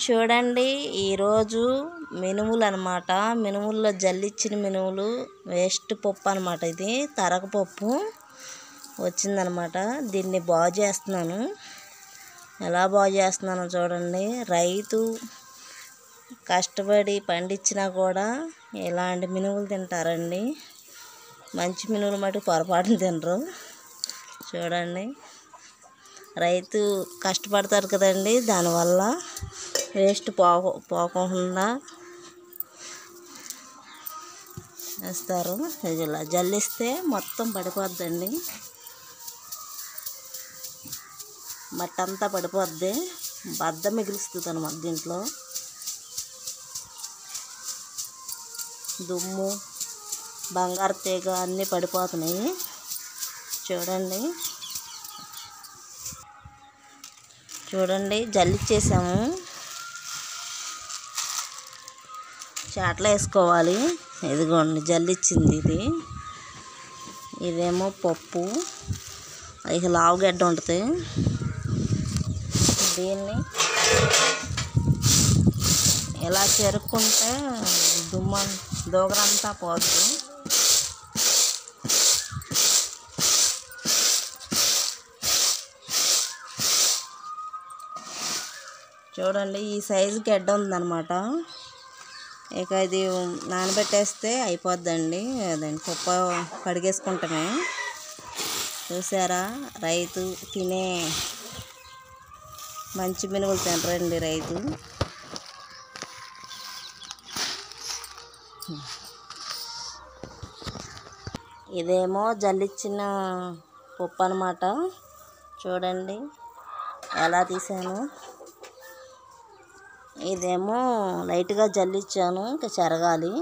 చూడండి ఈరోజు మినుములు అనమాట. మినుముల్లో జల్లిచ్చిన మినుములు వేస్ట్ పప్పు అనమాట. ఇది తరగపప్పు వచ్చిందనమాట. దీన్ని బాగు చేస్తున్నాను. ఎలా బాగు చేస్తున్నానో చూడండి. రైతు కష్టపడి పండించినా కూడా ఇలాంటి మినుములు తింటారండి. మంచి మినుములు మటుకు పొరపాటున తినరు. చూడండి, రైతు కష్టపడతారు కదండి, దానివల్ల వేస్ట్ పోకుండా వేస్తారు. ఇలా జల్లిస్తే మొత్తం పడిపోద్దండి, మట్టి అంతా పడిపోద్ది. బద్ద మిగులుస్తుంది అన్నమాట. దీంట్లో దుమ్ము, బంగారు తీగ అన్నీ పడిపోతున్నాయి. చూడండి జల్లిచ్చేసాము. చాట్లో వేసుకోవాలి. ఇదిగోండి జల్లిచ్చింది ఇది. ఇదేమో పప్పు, ఇక లావుగడ్డ ఉంటుంది. దీన్ని ఇలా చెరుక్కుంటే దూగరంతా పోద్ది. చూడండి, ఈ సైజు గడ్డ ఉందన్నమాట. ఇక ఇది నానబెట్టేస్తే అయిపోద్దండి. అదండి పప్పు కడిగేసుకుంటామే. చూసారా, రైతు తినే మంచి మినుములు తినరండి రైతు. ఇదేమో జల్లిచ్చిన పప్పు అన్నమాట. చూడండి ఎలా తీసాను. ఇదేమో లైట్గా జల్లిచ్చాను, ఇంకా చెరగాలి.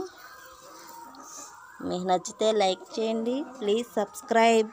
మీకు నచ్చితే లైక్ చేయండి. Please subscribe.